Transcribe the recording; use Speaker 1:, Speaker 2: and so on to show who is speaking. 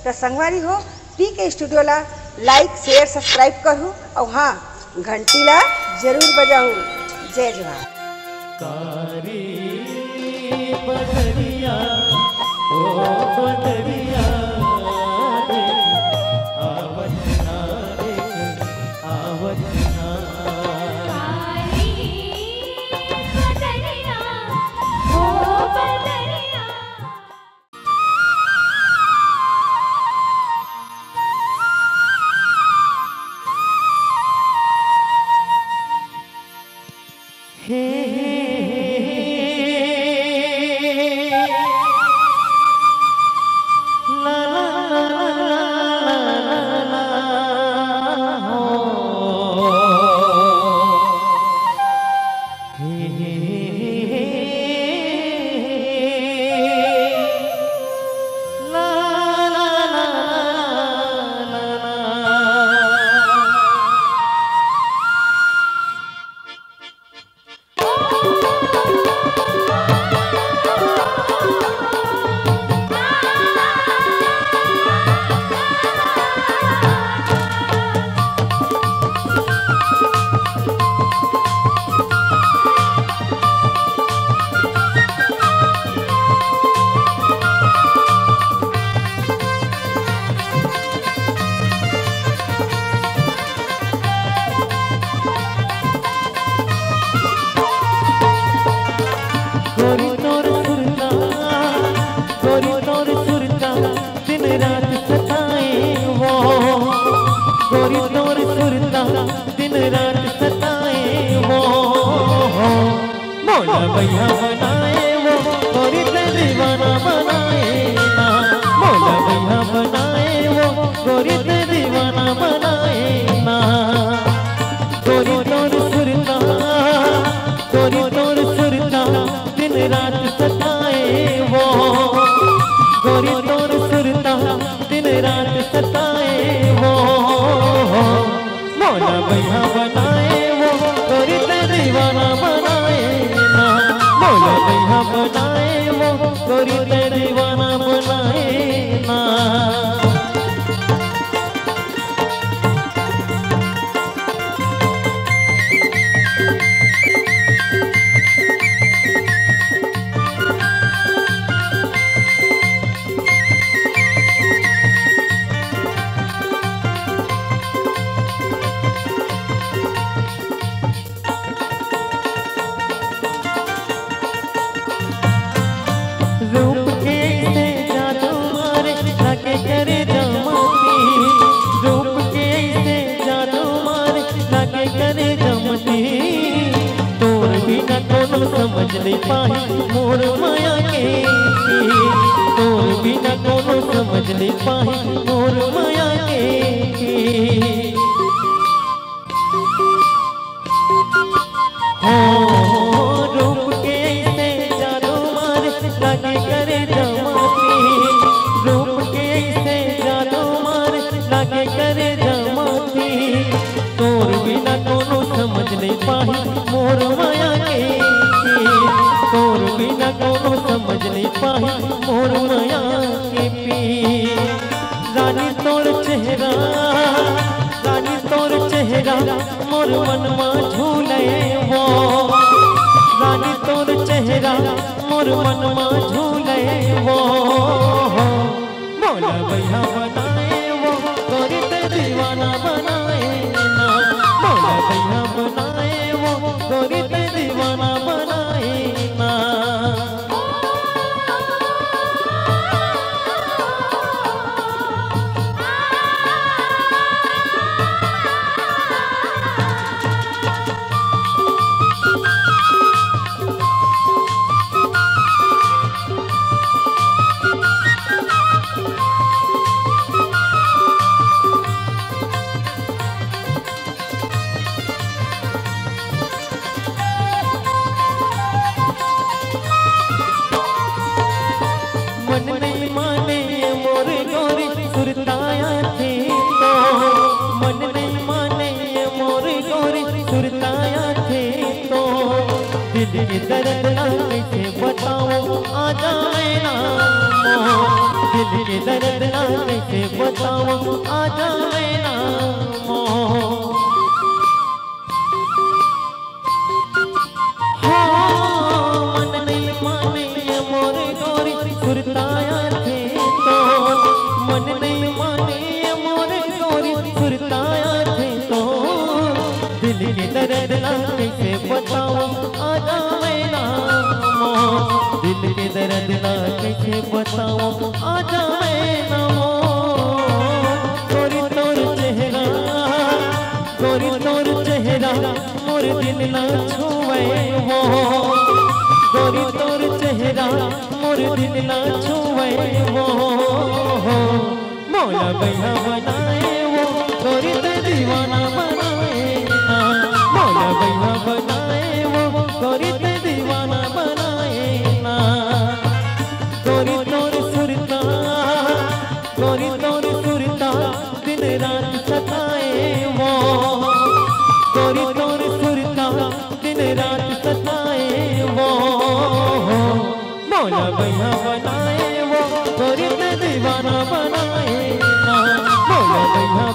Speaker 1: तो संगवारी हो पीके स्टूडियो ला लाइक शेयर सब्सक्राइब करूँ और हाँ घंटी ला जरूर बजाऊँ। जय जवाहर।
Speaker 2: कारी बदरिया ओ बदरिया रे आवत ना रे आवत ना।
Speaker 3: कारी बदरिया ओ बदरिया।
Speaker 2: भैया बनाए वो गोरी ते दीवाना बनाए ना। मौला भैया बनाए वो गोरी ते दीवाना बनाए ना। गोरी तोर सुरता गोरी तोर सुरता दिन रात सताए वो। गोरी तोर सुरता दिन रात सताए वो। मौला भैया बनाए वो गोरी ते दीवाना बनाए ना। मौला भैया बनाए वो गोरी ते दीवाना बनाए ना। रूप के से जादू मारे लाके करे जमती। रूप के से जादू मारे लाके करे जमती। तोर बिना कोनो समझ नहीं पाई मोर माया के। तोर बिना कोनो समझ नहीं पाई मोर माया के। रूप के से जादू मारे लागे करे जमाती। रूप के से जादू मारे लागे करे जमाती। तोर बिना कोनो समझ नहीं पाई मोर माया के। तोर बिना कोनो समझ नहीं पाई मोर माया के पी। रानी तोर चेहरा रानी तोर चेहरा मोर मन में झूले वो। रानी तोर चेहरा मोर मन में झूले वो। मौला भैया बनाए वो गोरी ते दीवाना बनाए ना। मौला भैया बनाए वो गोरी ते दीवाना बनाए ना। मन नहीं माने मोर गोरी सुरताया थी तो। मन नहीं माने मोर गोरी सुरताया थी तो। दिल की दर्द कैसे बताऊं आ जाए ना। दिल के दर्द ना कैसे बताऊं आ जाए ना मोह। मन नहीं माने मोर गोरी सुरताया थे तो, मन नहीं माने मोर गोरी सुरताया थे तो, दिल के दर्द ना कैसे बताऊं आ जाए ना मोह। दिल के दर्द ना कैसे बताऊं आ जाए ना मोह। गोरी तोर चेहरा, गोरी तोर चेहरा मोर दिल ना छुए वो, गोरी तोर चेहरा मोर दिल ना छुए वो। मौला भैया बनाए वो गोरी ते दीवाना बनाए ना, मौला भैया बनाए वो गोरी ते दीवाना बनाए ना। गोरी तोर सुरता, गोरी तोर सुरता दिन रात सताए वो, गोरी तोर सुरता दिन रात सताए वो। मौला भैया बनाए वो गोरी ते दीवाना बनाए ना, मौला भैया